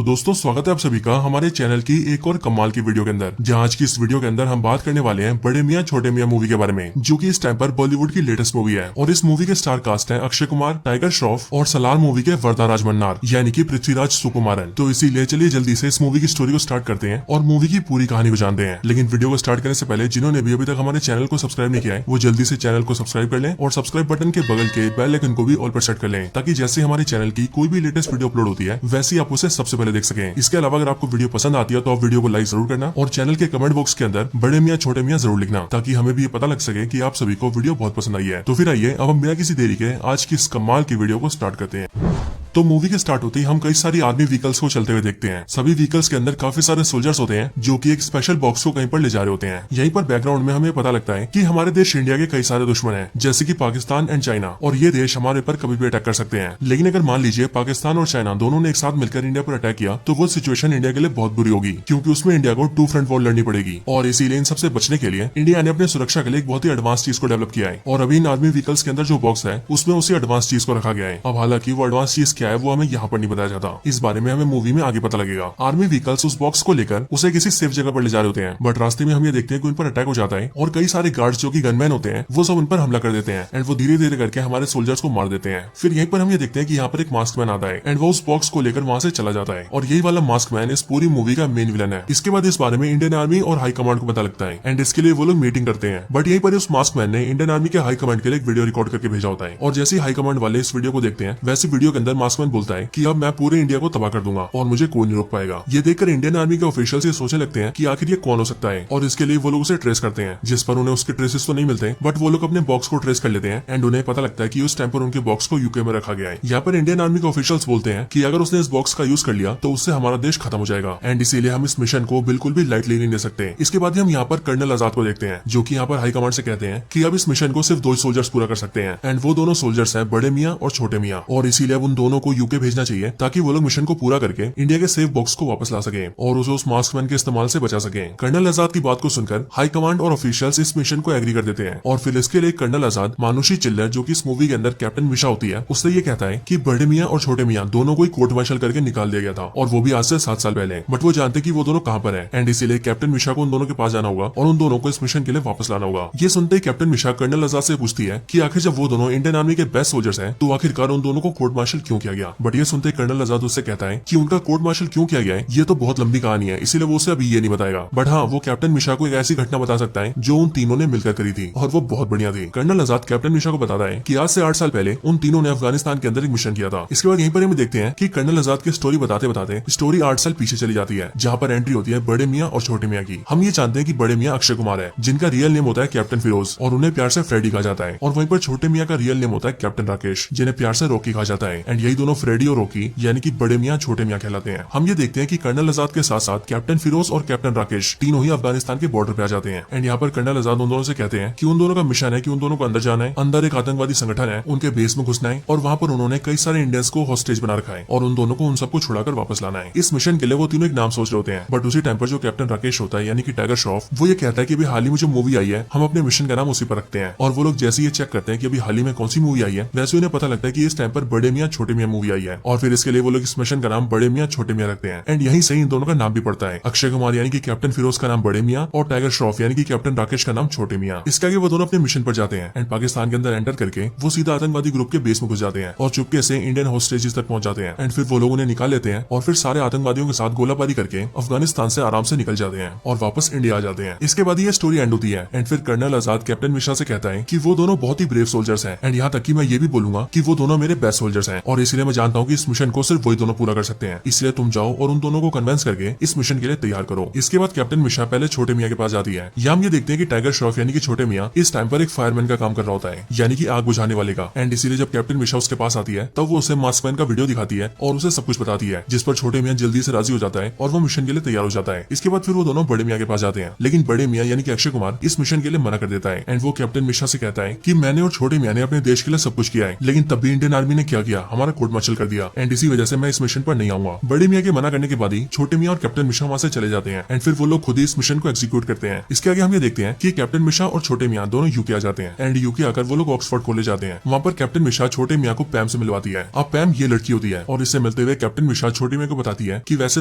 तो दोस्तों स्वागत है आप सभी का हमारे चैनल की एक और कमाल की वीडियो के अंदर, जहां आज की इस वीडियो के अंदर हम बात करने वाले हैं बड़े मियां छोटे मियां मूवी के बारे में, जो कि इस टाइम पर बॉलीवुड की लेटेस्ट मूवी है। और इस मूवी के स्टार कास्ट है अक्षय कुमार, टाइगर श्रॉफ और सलार मूवी के वरदाराज मन्नार यानी कि पृथ्वीराज सुकुमारन। तो इसीलिए चलिए जल्दी से इस मूवी की स्टोरी को स्टार्ट करते हैं और मूवी की पूरी कहानी को जानते हैं। लेकिन वीडियो को स्टार्ट करने से पहले जिन्होंने भी अभी तक हमारे चैनल को सब्सक्राइब नहीं किया है वो जल्दी से चैनल को सब्सक्राइब कर लें और सब्सक्राइब बटन के बगल के बेल आइकन को भी ऑल पर सेट कर लें, ताकि जैसे हमारे चैनल की कोई भी लेटेस्ट वीडियो अपलोड होती है वैसे आप उसे सबसे पहले देख सकें। इसके अलावा अगर आपको वीडियो पसंद आती है तो आप वीडियो को लाइक जरूर करना और चैनल के कमेंट बॉक्स के अंदर बड़े मियां छोटे मियां जरूर लिखना, ताकि हमें भी ये पता लग सके कि आप सभी को वीडियो बहुत पसंद आई है। तो फिर आइए अब हम बिना किसी देरी के आज की इस कमाल की वीडियो को स्टार्ट करते हैं। तो मूवी के स्टार्ट होते ही हम कई सारी आर्मी व्हीकल्स को चलते हुए देखते हैं। सभी व्हीकल्स के अंदर काफी सारे सोल्जर्स होते हैं जो कि एक स्पेशल बॉक्स को कहीं पर ले जा रहे होते हैं। यहीं पर बैकग्राउंड में हमें पता लगता है कि हमारे देश इंडिया के कई सारे दुश्मन हैं, जैसे कि पाकिस्तान एंड चाइना, और ये देश हमारे पर कभी भी अटैक कर सकते हैं। लेकिन अगर मान लीजिए पाकिस्तान और चाइना दोनों ने एक साथ मिलकर इंडिया पर अटैक किया तो वो सिचुएशन इंडिया के लिए बहुत बुरी होगी, क्योंकि उसमें इंडिया को 2 फ्रंट वॉर लड़नी पड़ेगी। और इसीलिए इन सबसे बचने के लिए इंडिया ने अपने सुरक्षा के लिए एक बहुत ही एडवांस चीज को डेवलप किया है। और अभी इन आर्मी व्हीकल्स के अंदर जो बॉक्स है उसमें उसी एडवांस चीज को रखा गया है। अब हालांकि वो एडवांस चीज क्या है वो हमें यहाँ पर नहीं बताया जाता, इस बारे में हमें मूवी में आगे पता लगेगा। आर्मी व्हीकल्स उस बॉक्स को लेकर उसे किसी सेफ जगह पर ले जा रहे होते हैं, बट रास्ते में हम ये देखते हैं कि उन पर अटैक हो जाता है और कई सारे गार्ड्स जो कि गनमैन होते हैं वो सब उन पर हमला कर देते हैं एंड वो धीरे धीरे करके हमारे सोल्जर्स को मार देते हैं। फिर यहीं पर हम ये देखते हैं कि यहाँ पर एक मास्क मैन आता है एंड वो उस बॉक्स को लेकर वहां से चला जाता है, और यही वाला मास्क मैन इस पूरी मूवी का मेन विलन है। इसके बाद इस बारे में इंडियन आर्मी और हाई कमांड को पता लगता है एंड इसके लिए वो लोग मीटिंग करते हैं। बट यहीं पर उस मास्क मैन ने इंडियन आर्मी के हाई कमांड के लिए एक वीडियो रिकॉर्ड करके भेजा होता है, और जैसे हाई कमांड वाले इस वीडियो को देखते हैं वैसे वीडियो के अंदर मास्क मैन बोलता है कि अब मैं पूरे इंडिया को तबाह कर दूंगा और मुझे कोई नहीं रोक पाएगा। ये देखकर इंडियन आर्मी के ऑफिशियल्स ये सोचने लगते हैं कि आखिर ये कौन हो सकता है, और इसके लिए वो लोग उसे ट्रेस करते हैं, जिस पर उन्हें उसके ट्रेसेस तो नहीं मिलते, बट वो लोग अपने बॉक्स को ट्रेस कर लेते हैं एंड उन्हें पता लगता है कि उस टाइम पर उनके बॉक्स को यूके में रखा गया है। यहाँ पर इंडियन आर्मी के ऑफिशियल्स बोलते हैं कि अगर उसने इस बॉक्स का यूज कर लिया तो उससे हमारा देश खत्म हो जाएगा एंड इसीलिए हम इस मिशन को बिल्कुल भी लाइटली नहीं ले सकते। इसके बाद हम यहाँ पर कर्नल आजाद को देखते हैं, जो कि यहाँ पर हाई कमांड से कहते हैं कि अब इस मिशन को सिर्फ 2 सोल्जर्स पूरा कर सकते हैं एंड वो दोनों सोल्जर्स हैं बड़े मियाँ और छोटे मियाँ, और इसीलिए अब उन दोनों को यूके भेजना चाहिए ताकि वो लोग मिशन को पूरा करके इंडिया के सेफ बॉक्स को वापस ला सके और उसे उस मास्कमैन के इस्तेमाल से बचा सके। कर्नल आजाद की बात को सुनकर हाई कमांड और ऑफिशियल्स इस मिशन को एग्री कर देते हैं, और फिर इसके लिए कर्नल आजाद मानुषी चिल्लर, जो कि इस मूवी के अंदर कैप्टन मिशा होती है, उससे ये कहता है कि बड़े मियाँ और छोटे मियाँ दोनों को कोर्ट मार्शल करके निकाल दिया गया था, और वो भी आज से 7 साल पहले। बट वो जानते कि वो दोनों कहाँ पर है एंड इसीलिए कैप्टन मिशा को उन दोनों के पास जाना होगा और उन दोनों को इस मिशन के लिए वापस लाना होगा। ये सुनते ही कैप्टन मिशा कर्नल आजाद से पूछती है कि आखिर जब वो दोनों इंडियन आर्मी के बेस्ट सोल्जर्स हैं तो आखिरकार उन दोनों को कोर्ट मार्शल क्यों किया गया। बट ये सुनते कर्नल आजाद उससे कहता है कि उनका कोर्ट मार्शल क्यों किया गया है ये तो बहुत लंबी कहानी है, इसीलिए वो उसे अभी ये नहीं बताएगा। बट हाँ, वो कैप्टन मिशा को एक ऐसी घटना बता सकता है जो उन तीनों ने मिलकर करी थी और वो बहुत बढ़िया थी। कर्नल आजाद कैप्टन मिशा को बताता है कि आज से 8 साल पहले उन तीनों ने अफगानिस्तान के अंदर एक मिशन किया था। इसके बाद यहीं पर हम देखते हैं कि कर्नल आजाद की स्टोरी बताते बताते स्टोरी 8 साल पीछे चली जाती है, जहाँ पर एंट्री होती है बड़े मियाँ और छोटे मियाँ की। हम ये जानते हैं कि बड़े मियाँ अक्षय कुमार है, जिनका रियल नेम होता है कैप्टन फिरोज, और उन्हें प्यार से फ्रेडी कहा जाता है, और वहीं पर छोटे मियाँ का रियल नेम होता है कैप्टन राकेश, जिन्हें प्यार से रॉकी कहा जाता है। एंड यही दोनों फ्रेडी और रॉकी यानी कि बड़े मियाँ छोटे मियाँ कहलाते हैं। हम ये देखते हैं कि कर्नल आजाद के साथ साथ कैप्टन फिरोज और कैप्टन राकेश तीनों ही अफगानिस्तान के बॉर्डर पे आ जाते हैं। एंड यहाँ पर कर्नल आजाद उन दोनों से कहते हैं कि उन दोनों का मिशन है कि उन दोनों को अंदर जाना है, अंदर एक आतंकवादी संगठन है उनके बेस में घुसना है, और वहाँ पर उन्होंने कई सारे इंडियंस को हॉस्टेज बना रखा है और उन दोनों को उन सबको छुड़ाकर वापस लाना है। इस मिशन के लिए वो तीनों एक नाम सोच रहे होते हैं, बट उसी टाइम पर जो कैप्टन राकेश होता है यानी कि टाइगर श्रॉफ, वो ये कहता है कि अभी हाल ही में जो मूवी आई है हम अपने मिशन का नाम उसी पर रखते हैं। और वो लोग जैसे ये चेक करते हैं कि अभी हाल ही में कौन सी मूवी आई है, वैसे उन्हें पता लगता है कि इस टाइम पर बड़े मियाँ छोटे मियाँ मूवी आई है, और फिर इसके लिए वो लोग इस मिशन का नाम बड़े मियाँ छोटे मियाँ रखते हैं। एंड यही सही इन दोनों का नाम भी पड़ता है, अक्षय कुमार यानी कि कैप्टन फिरोज का नाम बड़े मियाँ और टाइगर श्रॉफ यानी कि कैप्टन राकेश का नाम छोटे मियाँ। इसके आगे वो दोनों अपने मिशन पर जाते हैं एंड पाकिस्तान के अंदर एंटर करके वो सीधा आतंकवादी ग्रुप के बेस में घुस जाते हैं और चुपके से इंडियन हॉस्टेजेस तक पहुंच जाते हैं। एंड फिर वो लोग उन्हें निकाल लेते हैं और फिर सारे आतंकवादियों के साथ गोलाबारी करके अफगानिस्तान से आराम से निकल जाते हैं और वापस इंडिया आ जाते हैं। इसके बाद ये स्टोरी एंड होती है एंड फिर कर्नल आजाद कैप्टन मिश्रा से कहता है कि वो दोनों बहुत ही ब्रेव सोल्जर्स हैं, एंड यहाँ तक कि मैं ये भी बोलूंगा कि वो दोनों मेरे बेस्ट सोल्जर्स हैं, और इसलिए मैं जानता हूँ कि इस मिशन को सिर्फ वही दोनों पूरा कर सकते हैं, इसलिए तुम जाओ और उन दोनों को कन्विंस करके इस मिशन के लिए तैयार करो। इसके बाद कैप्टन मिश्रा पहले छोटे मियाँ के पास जाती है। यहाँ हम ये देखते हैं कि टाइगर श्रॉफ यानी कि छोटे मियाँ इस टाइम पर एक फायरमैन का काम कर रहा होता है, यानी कि आग बुझाने वाले का। एंड इसीलिए जब कैप्टन मिश्रा उसके पास आती है तब वो उसे मास्कमैन का वीडियो दिखाती है और उसे सब कुछ बताती है, जिस पर छोटे मियाँ जल्दी से राजी हो जाता है और वो मिशन के लिए तैयार हो जाता है। इसके बाद फिर वो दोनों बड़े मियाँ के पास जाते हैं, लेकिन बड़े मियाँ यानी कि अक्षय कुमार इस मिशन के लिए मना कर देता है एंड वो कैप्टन मिश्रा से कहता है कि मैंने और छोटे मियाँ ने अपने देश के लिए सब कुछ किया है, लेकिन तब भी इंडियन आर्मी ने क्या किया, हमारा कोर्ट मार्शल कर दिया एंड इसी वजह से मैं इस मिशन पर नहीं आऊंगा। बड़े मियाँ के मना करने के बाद ही छोटे मियाँ और कैप्टन मिशा वहाँ से चले जाते हैं एंड फिर वो लोग खुद ही इस मिशन को एग्जीक्यूट करते हैं। इसके आगे हम ये देखते हैं कि कैप्टन मिशा और छोटे मियाँ दोनों यूके आ जाते हैं एंड यूके आकर वो लोग ऑक्सफोर्ड कॉलेज जाते हैं। वहाँ पर कैप्टन मिशा छोटे मियाँ को पैम से मिलवाती है। अब पैम ये लड़की होती है और इससे मिलते हुए कैप्टन मिशा छोटे मियाँ को बताती है कि वैसे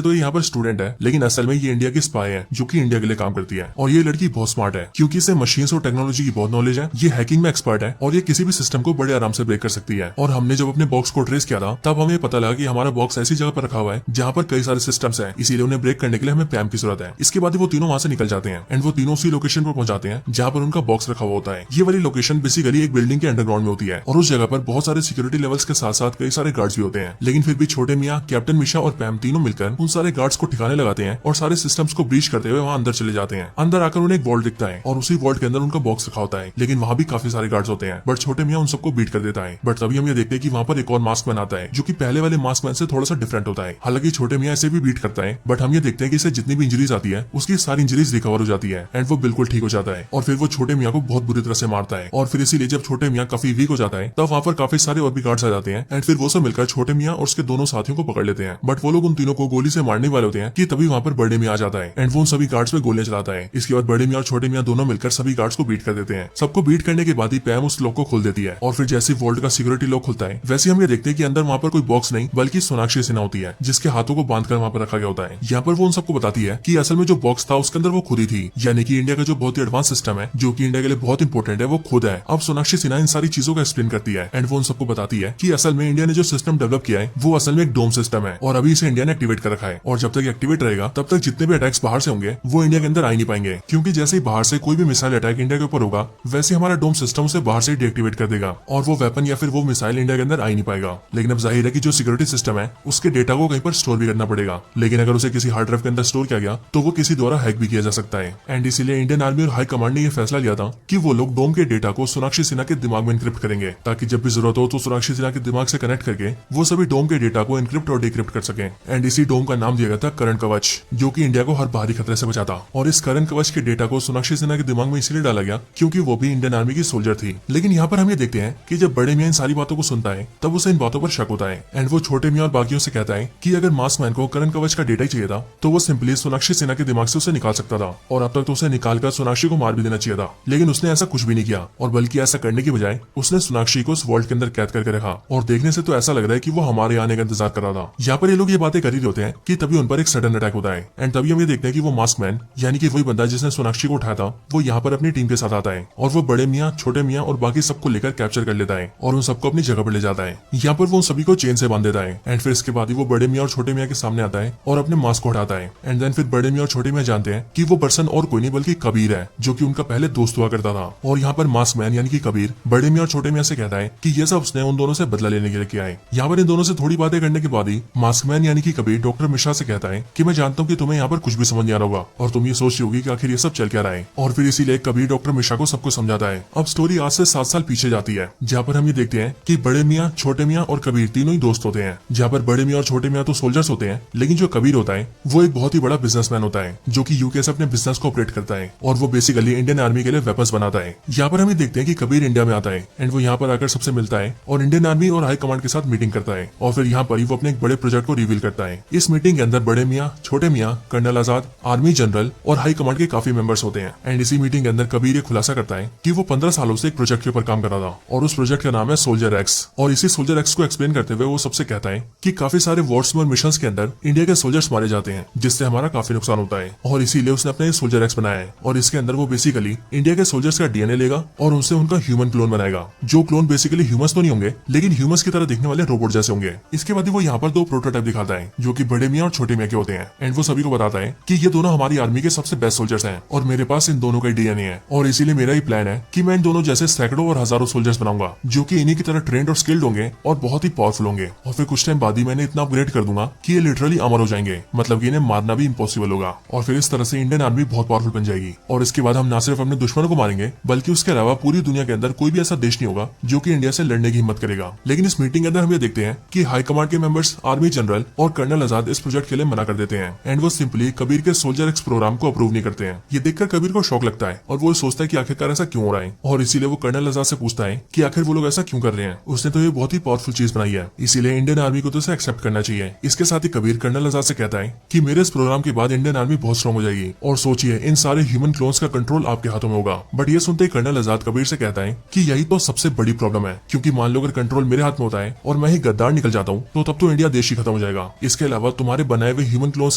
तो ये यहाँ पर स्टूडेंट है, लेकिन असल में ये इंडिया की स्पाई है जो कि इंडिया के लिए काम करती है। और ये लड़की बहुत स्मार्ट है क्योंकि इसे मशीन्स और टेक्नोलॉजी की बहुत नॉलेज है। ये हैकिंग में एक्सपर्ट है और ये किसी भी सिस्टम को बड़े आराम से ब्रेक कर सकती है। और हमने जब अपने बॉक्स को ट्रेस किया था तब हमें पता लगा कि हमारा बॉक्स ऐसी जगह पर रखा हुआ है जहाँ पर कई सारे सिस्टम्स हैं, इसीलिए उन्हें ब्रेक करने के लिए हमें पैम की जरूरत है। इसके बाद वो तीनों वहाँ से निकल जाते हैं एंड वो तीनों उसी लोकेशन पर पहुंच जाते हैं जहाँ पर उनका बॉक्स रखा हुआ होता है। ये वाली लोकेशन बेसिकली एक बिल्डिंग के अंडरग्राउंड में होती है और उस जगह पर बहुत सारे सिक्योरिटी लेवल्स के साथ साथ कई सारे गार्ड्स भी होते हैं। लेकिन फिर भी छोटे मियाँ, कैप्टन मिशा और पैम तीनों मिलकर उन सारे गार्ड्स को ठिकाने लगाते हैं और सारे सिस्टम्स को ब्रीच करते हुए वहाँ अंदर चले जाते हैं। अंदर आकर उन्हें एक वॉल्ट दिखता है और उसी वॉल्ट के अंदर उनका बॉक्स रखा होता है, लेकिन वहाँ भी काफी सारे गार्ड्स होते हैं। बट छोटे मियाँ उन सबको बीट कर देता है। बट तभी हम ये देखते हैं कि वहाँ पर एक और मास्क मैन आता है जो कि पहले वाले मास्क मैन से थोड़ा सा डिफरेंट होता है। हालांकि छोटे मियाँ इसे भी बीट करता है, बट हम ये देखते हैं कि इसे जितनी भी इंजरीज आती है उसकी सारी इंजरीज रिकवर हो जाती है एंड वो बिल्कुल ठीक हो जाता है। और फिर वो छोटे मियाँ को बहुत बुरी तरह से मारता है और फिर इसीलिए जब छोटे मियाँ काफी वीक हो जाता है तब वहाँ पर काफी सारे और भी गार्ड्स आ जाते हैं एंड फिर वो सब मिलकर छोटे मियाँ और उसके दोनों साथियों को पकड़ लेते हैं। बट वो लोग उन तीनों को गोली से मारने वाले होते हैं कि तभी वहाँ पर बड़े मियाँ आ जाता है एंड वो उन सभी गार्ड्स पे गोलियां चलाता है। इसके बाद बड़े मियाँ और छोटे मियाँ दोनों मिलकर सभी गार्ड्स को बीट कर देते हैं। सबको बीट करने के बाद ही पैम उस लॉक को खोल देती है और फिर जैसे वॉल्ट का सिक्योरिटी लॉक खुलता है वैसे हम ये देखते हैं कि अंदर वहाँ पर कोई बॉक्स नहीं बल्कि सोनाक्षी सिन्हा होती है जिसके हाथों को बांधकर वहाँ पर रखा गया होता है। यहाँ पर वो उन सबको बताती है कि असल में जो बॉक्स था उसके अंदर वो खुद ही थी, यानी कि इंडिया का जो बहुत ही एडवांस सिस्टम है जो कि इंडिया के लिए बहुत इंपॉर्टेंट है वो खुद है। अब सोनाक्षी सिन्हा इन सारी चीजों का एक्सप्लेन करती है एंड वो उन सबको बताती है कि असल में इंडिया ने जो सिस्टम डेवलप किया है वो असल में एक डोम सिस्टम है और अभी इसे इंडिया ने एक्टिवेट कर रखा है और जब तक एक्टिवेट रहेगा तब तक जितने भी अटैक्स बाहर से होंगे वो इंडिया के अंदर आ नहीं पाएंगे, क्योंकि जैसे ही बाहर से कोई भी मिसाइल अटैक इंडिया के ऊपर होगा वैसे हमारा डोम सिस्टम उसे बाहर से डीएक्टिवेट कर देगा और वो वेपन या फिर वो मिसाइल इंडिया के अंदर आ ही नहीं पाएगा। लेकिन अब जाहिर है कि जो सिक्योरिटी सिस्टम है उसके डेटा को कहीं पर स्टोर भी करना पड़ेगा, लेकिन अगर उसे किसी हार्ड ड्राइव के अंदर स्टोर किया गया तो वो किसी द्वारा हैक भी किया जा सकता है। एंड इसीलिए इंडियन आर्मी और हाई कमांड ने यह फैसला लिया था कि वो लोग डोम के डेटा को सोनाक्षी सिन्हा के दिमाग में इनक्रिप्ट करेंगे ताकि जब भी जरूरत हो तो सोनाक्षी सिन्हा के दिमाग से कनेक्ट करके वो सभी डोम के डेटा को इनक्रिप्ट और डिक्रिप्ट कर सके। एंड इसी डोम का नाम दिया गया था करण कवच, जो कि इंडिया को हर बाहरी खतरे से बचाता। और इस करण कवच के डेटा को सोनाक्षी सिन्हा के दिमाग में इसलिए डाला गया क्योंकि वो भी इंडियन आर्मी की सोल्जर थी। लेकिन यहाँ पर हम ये देखते हैं कि जब बड़े मियाँ इन सारी बातों को सुनता है तब उसे इन बातों पर शक होता है एंड वो छोटे मियाँ और बाकियों से कहता है कि अगर मास्क मैन को करण कवच का डेटा ही चाहिए था तो वो सिंपली सोनाक्षी सिन्हा के दिमाग से उसे निकाल सकता था और अब तक तो उसे निकालकर सोनाक्षी को मार भी देना चाहिए था। लेकिन उसने ऐसा कुछ भी नहीं किया और बल्कि ऐसा करने की बजाय उसने सोनाक्षी को उस वॉल्ट के अंदर कैद करके रखा और देखने से तो ऐसा लग रहा है कि वो हमारे आने का इंतजार कर रहा था। यहाँ पर ये लोग ये बातें कर ही होते हैं कि तभी उन पर एक सडन अटैक होता है एंड तभी हम ये देखते हैं कि वो मास्क मैन यानी कि वही बंदा जिसने सोनाक्षी को उठाया था वो यहाँ पर अपनी टीम के साथ आता है और वो बड़े मियाँ, छोटे मियाँ और बाकी सबको लेकर कैप्चर कर लेता है और उन सबको अपनी जगह पर ले जाता है। यहाँ पर वो उन सभी को चेन से बांध देता है एंड फिर इसके बाद ही वो बड़े मियाँ और छोटे मियाँ के सामने आता है और अपने मास्क को हटाता है। एंड देन फिर बड़े मियाँ और छोटे मियाँ जानते हैं कि वो पर्सन और कोई नहीं बल्कि कबीर है जो कि उनका पहले दोस्त हुआ करता था। और यहाँ पर मास्क मैन यानी कि कबीर बड़े मियाँ और छोटे मियाँ से कहता है कि ये सब उसने उन दोनों से बदला लेने के लिए किया है। यहाँ पर इन दोनों से थोड़ी बातें करने के बाद ही मास्क मैन यानी कि कबीर डॉक्टर मिश्रा से कहता है कि मैं जानता हूँ कि तुम्हें यहाँ पर कुछ भी समझ नहीं आ रहा होगा और तुम ये सोच रही होगी कि आखिर ये सब चल क्या रहा है। और फिर इसीलिए कबीर डॉक्टर मिश्रा को सब कुछ समझाता है। अब स्टोरी आज से 7 साल पीछे जाती है जहाँ पर हम ये देखते हैं कि बड़े मियाँ, छोटे मियाँ और कबीर तीनों ही दोस्त होते हैं। जहाँ पर बड़े मियाँ और छोटे मियाँ तो सोल्जर्स होते हैं, लेकिन जो कबीर होता है वो एक बहुत ही बड़ा बिजनेसमैन होता है जो कि यूके से अपने बिजनेस को ऑपरेट करता है और वो बेसिकली इंडियन आर्मी के लिए वेपन्स बनाता है। यहाँ पर हम ये देखते हैं कि कबीर इंडिया में आता है एंड वो यहाँ पर आकर सबसे मिलता है और इंडियन आर्मी और हाई कमांड के साथ मीटिंग करता है और फिर यहाँ पर ही वो अपने एक बड़े प्रोजेक्ट को रिवील करता है। इस मीटिंग के अंदर बड़े मियाँ, छोटे मियाँ, कर्नल आजाद, आर्मी जनरल और हाई कमांड के काफी मेंबर्स होते हैं। एंड इसी मीटिंग के अंदर कबीर ये खुलासा करता है कि वो 15 सालों से एक प्रोजेक्ट के ऊपर काम कर रहा था और उस प्रोजेक्ट का नाम है सोल्जर एक्स। और इसी सोल्जर एक्स को एक्सप्लेन करते हुए वो सबसे कहता है कि काफी सारे वॉर्स और मिशंस के अंदर इंडिया के सोल्जर्स मारे जाते हैं जिससे हमारा काफी नुकसान होता है और इसीलिए उसने अपना सोल्जर एक्स बनाया है। और इसके अंदर वो बेसिकली इंडिया के सोल्जर्स का डीएनए लेगा और उनसे उनका ह्यूमन क्लोन बनाएगा, जो क्लोन बेसिकली ह्यूमंस तो नहीं होंगे लेकिन ह्यूमंस की तरह दिखने वाले रोबोट जैसे होंगे। इसके बाद वो यहाँ पर 2 प्रोटोटाइप दिखाता है जो कि बड़े मियाँ और छोटे मियाँ के होते हैं एंड वो सभी को बताता है कि ये दोनों हमारी आर्मी के सबसे बेस्ट सोल्जर्स हैं और मेरे पास इन दोनों का डीएनए है और इसीलिए मेरा ही प्लान है कि मैं इन दोनों जैसे सैकड़ों और हजारों सोल्जर्स बनाऊंगा जो कि इन्हीं की तरह ट्रेंड और स्किल्ड होंगे और बहुत ही पावरफुल होंगे। और फिर कुछ टाइम बाद ही मैंने इतना अपग्रेड कर दूंगा कि ये लिटरली अमर हो जाएंगे, मतलब कि इन्हें मारना भी इम्पॉसिबल होगा और फिर इस तरह से इंडियन आर्मी बहुत पावरफुल बन जाएगी। और इसके बाद हम न सिर्फ अपने दुश्मनों को मारेंगे बल्कि उसके अलावा पूरी दुनिया के अंदर कोई भी ऐसा देश नहीं होगा जो कि इंडिया से लड़ने की हिम्मत करेगा। लेकिन इस मीटिंग के अंदर हम ये देखते हैं कि हाई कमांड के मेंबर्स, आर्मी जनरल और कर्नल आजाद इस प्रोजेक्ट के लिए मना कर देते हैं एंड वो सिंपली कबीर के सोल्जर एक्स प्रोग्राम को अप्रूव नहीं करते हैं। ये देखकर कबीर को शौक लगता है और वो सोचता है कि आखिरकार ऐसा क्यों हो रहा है और इसीलिए वो कर्नल आजाद से पूछता है कि आखिर वो लोग ऐसा क्यों कर रहे हैं। उसने तो ये बहुत ही पावरफुल चीज चीज बनाई है, इसीलिए इंडियन आर्मी को तो इसे एक्सेप्ट करना चाहिए। इसके साथ ही कबीर कर्नल आजाद से कहता है कि मेरे इस प्रोग्राम के बाद इंडियन आर्मी बहुत स्ट्रॉन्ग हो जाएगी और सोचिए इन सारे ह्यूमन क्लोन्स का कंट्रोल आपके हाथों में होगा। बट ये सुनते ही कर्नल आजाद कबीर से कहता है कि यही तो सबसे बड़ी प्रॉब्लम है, क्योंकि मान लो अगर कंट्रोल मेरे हाथ में होता है और मैं ही गद्दार निकल जाता हूँ तो तब तो इंडिया देश ही खत्म हो जाएगा। इसके अलावा तुम्हारे बनाए हुए ह्यूमन क्लोन्स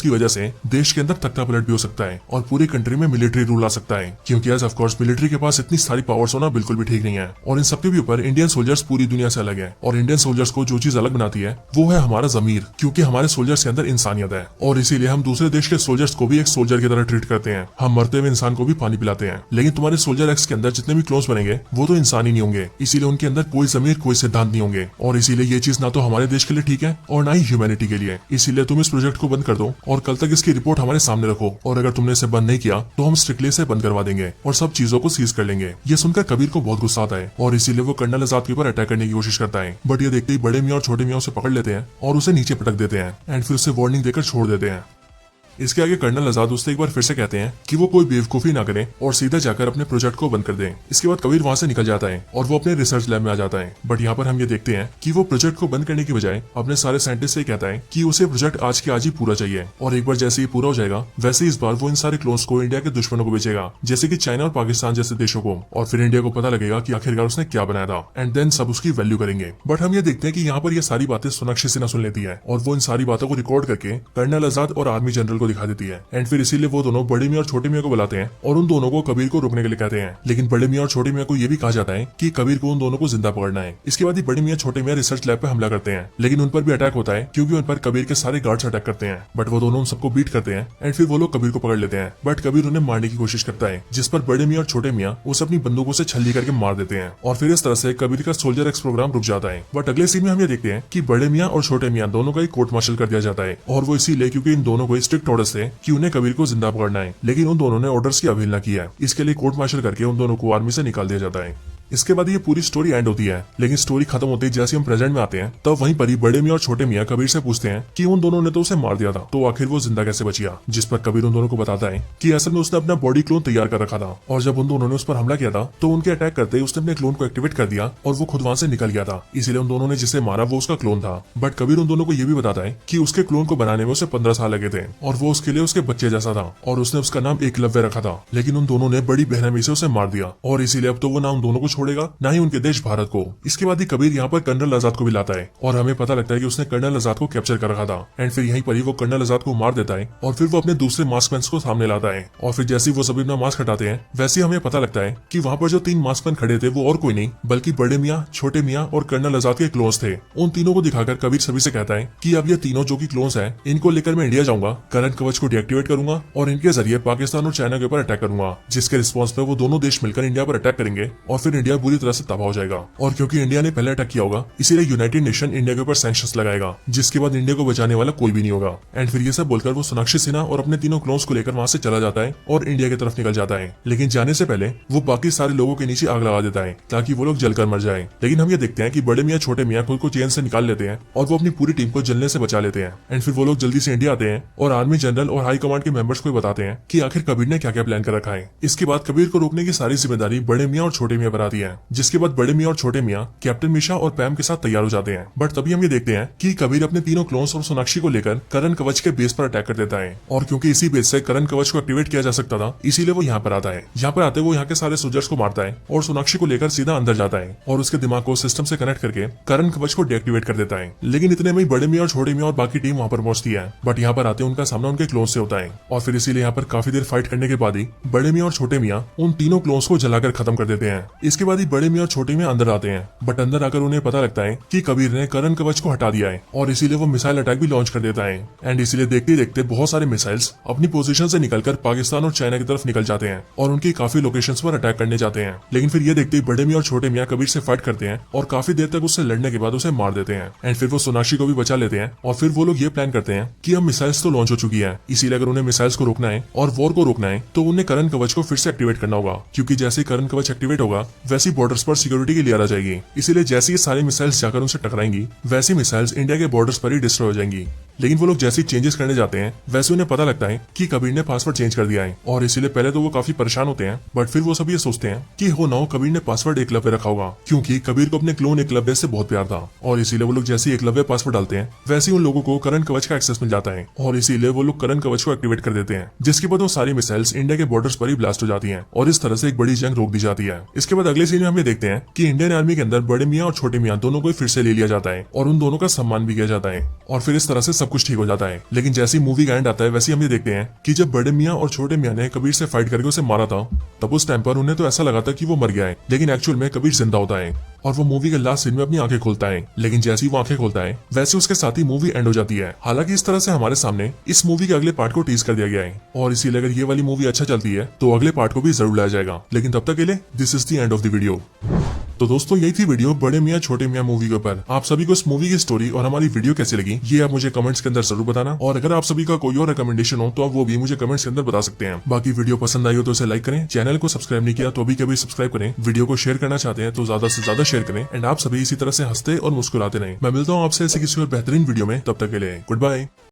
की वजह से देश के अंदर तख्ता पलट भी हो सकता है और पूरी कंट्री में मिलिट्री रूल आ सकता है, क्योंकि एज ऑफ कोर्स मिलिट्री के पास इतनी सारी पावर्स होना बिल्कुल भी ठीक नहीं है। और इन सबके भी ऊपर इंडियन सोल्जर्स पूरी दुनिया से अलग है और इंडियन सोल्जर्स को जो चीज अलग बनाती है वो है हमारा जमीर, क्योंकि हमारे सोल्जर्स के अंदर इंसानियत है और इसीलिए हम दूसरे देश के सोल्जर्स को भी एक सोल्जर की तरह ट्रीट करते हैं। हम मरते हुए इंसान को भी पानी पिलाते हैं। लेकिन तुम्हारे सोल्जर एक्स के अंदर जितने भी क्लोन्स बनेंगे वो तो इंसान ही नहीं होंगे, इसीलिए उनके अंदर कोई जमीर कोई सिद्धांत नहीं होंगे और इसीलिए ये चीज ना तो हमारे देश के लिए ठीक है और ना ही ह्यूमैनिटी के लिए। इसीलिए तुम इस प्रोजेक्ट को बंद कर दो और कल तक इसकी रिपोर्ट हमारे सामने रखो, और अगर तुमने इसे बंद नहीं किया तो हम स्ट्रिक्टली इसे बंद करवा देंगे और सब चीजों को सीज कर लेंगे। ये सुनकर कबीर को बहुत गुस्सा आता है और इसीलिए वो कर्नल आजाद के ऊपर अटैक करने की कोशिश करता है। बट ये देखते ही बड़े मियाँ और छोटे मियाँ उसे पकड़ लेते हैं और उसे नीचे पटक देते हैं एंड फिर उसे वार्निंग देकर छोड़ देते हैं। इसके आगे कर्नल आजाद उससे एक बार फिर से कहते हैं कि वो कोई बेवकूफी ना करे और सीधा जाकर अपने प्रोजेक्ट को बंद कर दें। इसके बाद कबीर वहां से निकल जाता है और वो अपने रिसर्च लैब में आ जाता है। बट यहाँ पर हम ये देखते हैं कि वो प्रोजेक्ट को बंद करने की बजाय अपने सारे साइंटिस्ट से कहता है कि उसे प्रोजेक्ट आज के आज ही पूरा चाहिए और एक बार जैसे ही पूरा हो जाएगा वैसे इस बार वो इन सारे क्लोन्स को इंडिया के दुश्मनों को बेचेगा, जैसे की चाइना और पाकिस्तान जैसे देशों को, और फिर इंडिया को पता लगेगा कि आखिरकार उसने क्या बनाया था एंड देन सब उसकी वैल्यू करेंगे। बट हम ये देखते हैं कि यहाँ पर ये सारी बातें सोनाक्षी सिन्हा सुन लेती है और वो इन सारी बातों को रिकॉर्ड करके कर्नल आजाद और आर्मी जनरल को दिखा देती है। फिर इसीलिए वो दोनों बड़े मियाँ और छोटे मियाँ को बुलाते हैं और उन दोनों को कबीर को रोकने के लिए कहते हैं। लेकिन बड़े मियाँ और छोटे मियाँ को ये भी कहा जाता है कि कबीर को उन दोनों को जिंदा पकड़ना है। इसके बाद ही बड़े मियाँ छोटे मियाँ रिसर्च लैब पे हमला करते हैं, लेकिन उन पर भी अटैक होता है क्योंकि उन पर कबीर के सारे गार्ड्स अटैक करते हैं। बट वो दोनों उन सबको बीट करते हैं एंड फिर वो लोग कबीर को पकड़ लेते हैं। बट कबीर उन्हें मारने की कोशिश करता है, जिस पर बड़े मियाँ और छोटे मियाँ उसे अपनी बंदूकों से छल्ली करके मार देते हैं और फिर इस तरह से कबीर का सोल्जर एक्स प्रोग्राम रुक जाता है। बट अगले सीन में हम ये देखते हैं कि बड़े मियाँ और छोटे मियाँ दोनों का कोर्ट मार्शल कर दिया जाता है और वो इसीलिए क्योंकि इन दोनों को स्ट्रिक्ट ऑर्डर्स थे कि उन्हें कबीर को जिंदा पकड़ना है, लेकिन उन दोनों ने ऑर्डर्स की अवहेलना की है। इसके लिए कोर्ट मार्शल करके उन दोनों को आर्मी से निकाल दिया जाता है। इसके बाद ये पूरी स्टोरी एंड होती है, लेकिन स्टोरी खत्म होती है जैसे हम प्रेजेंट में आते हैं तब वहीं पर ही बड़े मियाँ और छोटे मियाँ कबीर से पूछते हैं कि उन दोनों ने तो उसे मार दिया था, तो आखिर वो जिंदा कैसे बचिया। जिस पर कबीर उन दोनों को बताता है कि असल में उसने अपना बॉडी क्लोन तैयार कर रखा था और जब उन दोनों ने उस पर हमला किया था तो उनके अटैक करते ही उसने अपने क्लोन को एक्टिवेट कर दिया और वो खुद वहां से निकल गया था, इसलिए उन दोनों ने जिसे मारा वो उसका क्लोन था। बट कबीर उन दोनों को ये भी बताता है कि उसके क्लोन को बनाने में उसे 15 साल लगे थे और वो उसके लिए उसके बच्चे जैसा था और उसने उसका नाम एकलव्य रखा था, लेकिन उन दोनों ने बड़ी बेरहमी से उसे मार दिया और इसीलिए अब तो वो ना उन दोनों को छोड़ेगा ना ही उनके देश भारत को। इसके बाद ही कबीर यहाँ पर कर्नल आजाद को भी लाता है और हमें पता लगता है कि उसने कर्नल आजाद को कैप्चर कर रखा था एंड फिर यहीं पर ही वो कर्नल आजाद को मार देता है और फिर वो अपने दूसरे मास्कमैन को सामने लाता है और फिर जैसे ही वो सभी अपना मास्क हटाते हैं वैसे ही हमें पता लगता है कि वहाँ पर जो 3 मास्कमैन खड़े थे वो और कोई नहीं बल्कि बड़े मियाँ, छोटे मियाँ और कर्नल आजाद के क्लोन्स थे। उन तीनों को दिखाकर कबीर सभी से कहता है कि अब ये तीनों जो की क्लोन्स है इनको लेकर मैं इंडिया जाऊंगा, करंट कवच को डीएक्टिवेट करूंगा और इनके जरिए पाकिस्तान और चाइना के ऊपर अटैक करूंगा, जिसके रिस्पॉन्स पे वो दोनों देश मिलकर इंडिया पर अटैक करेंगे और फिर इंडिया बुरी तरह से तबाह हो जाएगा। और क्योंकि इंडिया ने पहले अटैक किया होगा इसीलिए यूनाइटेड नेशन इंडिया के ऊपर सैंक्शंस लगाएगा, जिसके बाद इंडिया को बचाने वाला कोई भी नहीं होगा। एंड फिर ये सब बोलकर वो सोनाक्षी सिन्हा और अपने तीनों क्लोन्स को लेकर वहां से चला जाता है और इंडिया की तरफ निकल जाता है। लेकिन जाने से पहले वो बाकी सारे लोगों के नीचे आग लगा देता है ताकि वो लोग जलकर मर जाएं। लेकिन हम ये देखते हैं कि बड़े मियाँ छोटे मियाँ खुद को चेन से निकाल लेते हैं और वो अपनी पूरी टीम को जलने से बचा लेते हैं। एंड फिर वो लोग जल्दी से इंडिया आते हैं और आर्मी जनरल और हाई कमांड के मेंबर्स को बताते हैं कि आखिर कबीर ने क्या क्या प्लान कर रखा है। इसके बाद कबीर को रोकने की सारी जिम्मेदारी बड़े मियाँ और छोटे मियाँ पर आती है, जिसके बाद बड़े मियाँ और छोटे मियाँ कैप्टन मिशा और पैम के साथ तैयार हो जाते हैं। बट तभी हम ये देखते हैं कि कबीर अपने तीनों क्लोन्स और सोनाक्षी को लेकर करण कवच के बेस पर अटैक कर देता है और क्योंकि इसी बेस से करण कवच को एक्टिवेट किया जा सकता था इसीलिए वो यहाँ पर आता है। यहाँ पर आते वो यहाँ के सारे सोल्जर्स को मारता है और सोनाक्षी को लेकर सीधा अंदर जाता है और उसके दिमाग को सिस्टम से कनेक्ट करके करण कवच को डीएक्टिवेट कर देता है। लेकिन इतने में बड़े मियाँ और छोटे मियाँ और बाकी टीम वहाँ पर पहुंचती है, बट यहाँ पर आते उनका सामना उनके क्लोन से होता है और फिर इसीलिए यहाँ पर काफी देर फाइट करने के बाद ही बड़े मियाँ और छोटे मियाँ उन तीनों क्लोन्स को जलाकर खत्म कर देते हैं। इसके बाद ही बड़े मियाँ और छोटे मियाँ अंदर आते हैं, बट अंदर आकर उन्हें पता लगता है कि कबीर ने करण कवच को हटा दिया है और इसीलिए वो मिसाइल अटैक भी लॉन्च कर देता है। एंड इसीलिए देखते देखते बहुत सारे मिसाइल्स अपनी पोजीशन से निकलकर पाकिस्तान और चाइना की तरफ निकल जाते हैं और उनकी काफी लोकेशंस पर अटैक करने जाते हैं। लेकिन फिर ये देखते ही बड़े मियाँ और छोटे मियाँ कबीर से फाइट करते हैं और काफी देर तक उससे लड़ने के बाद उसे मार देते हैं। एंड फिर वो सोनाक्षी को भी बचा लेते हैं और फिर वो लोग ये प्लान करते हैं कि अब मिसाइल्स तो लॉन्च हो चुकी है, इसीलिए अगर उन्हें मिसाइल्स को रोकना है और वॉर को रोकना है तो उन्हें करण कवच को फिर से एक्टिवेट करना होगा, क्योंकि जैसे ही करण कवच एक्टिवेट होगा वैसी बॉर्डर्स पर सिक्योरिटी की लेयर आ जाएगी। इसीलिए जैसे ही सारी मिसाइल्स जाकर उनसे टकराएंगी वैसी मिसाइल्स इंडिया के बॉर्डर्स पर ही डिस्ट्रॉय हो जाएंगी। लेकिन वो लोग जैसे ही चेंजेस करने जाते हैं वैसे उन्हें पता लगता है कि कबीर ने पासवर्ड चेंज कर दिया है, और इसीलिए पहले तो वो काफी परेशान होते हैं, बट फिर वो सब ये सोचते हैं कि हो ना हो कबीर ने पासवर्ड एकलव्य रखा होगा, क्योंकि कबीर को अपने क्लोन एकलव्य से बहुत प्यार था, और इसीलिए वो लोग जैसे ही एकलव्य पासवर्ड डालते हैं वैसे ही उन लोगों को करण कवच का एक्सेस मिल जाता है, और इसीलिए वो लोग करण कवच को एक्टिवेट कर देते हैं, जिसके बाद वो सारी मिसाइल्स इंडिया के बॉर्डर्स पर ही ब्लास्ट हो जाती हैं, और इस तरह से एक बड़ी जंग रोक दी जाती है। इसके बाद अगले सीन में हम ये देखते हैं कि इंडियन आर्मी के अंदर बड़े मियाँ और छोटे मियाँ दोनों को फिर से ले लिया जाता है, और उन दोनों का सम्मान भी किया जाता है, और फिर इस तरह से सब कुछ ठीक हो जाता है। लेकिन जैसी मूवी का एंड आता है वैसे हम ये देखते हैं कि जब बड़े मियाँ और छोटे मियाँ ने कबीर से फाइट करके उसे मारा था, तब उस टाइम पर उन्हें तो ऐसा लगा था कि वो मर गया है, लेकिन एक्चुअल में कबीर जिंदा होता है, और वो मूवी के लास्ट सीन में अपनी आंखें खोलता है। लेकिन जैसे ही वो आंखें खोलता है वैसे उसके साथ ही मूवी एंड हो जाती है। हालांकि इस तरह से हमारे सामने इस मूवी के अगले पार्ट को टीज कर दिया गया है, और इसीलिए अगर ये वाली मूवी अच्छा चलती है तो अगले पार्ट को भी जरूर लाया जाएगा। लेकिन तब तक के लिए this is the end of the video. तो दोस्तों यही थी वीडियो बड़े मियाँ छोटे मियाँ मूवी के ऊपर। आप सभी को इस मूवी की स्टोरी और हमारी वीडियो कैसी लगी ये आप मुझे कमेंट्स के अंदर जरूर बताना, और अगर आप सभी का कोई और रिकमेंडेशन हो तो आप वो भी मुझे कमेंट्स के अंदर बता सकते हैं। बाकी वीडियो पसंद आई हो तो इसे लाइक करें, चैनल को सब्सक्राइब नहीं किया तो अभी कभी सब्सक्राइब करें, वीडियो को शेयर करना चाहते हैं तो ज्यादा से ज्यादा शेयर करें, एंड आप सभी इसी तरह से हंसते और मुस्कुराते रहें। मैं मिलता हूँ आपसे ऐसे किसी और बेहतरीन वीडियो में, तब तक के लिए गुड बाय।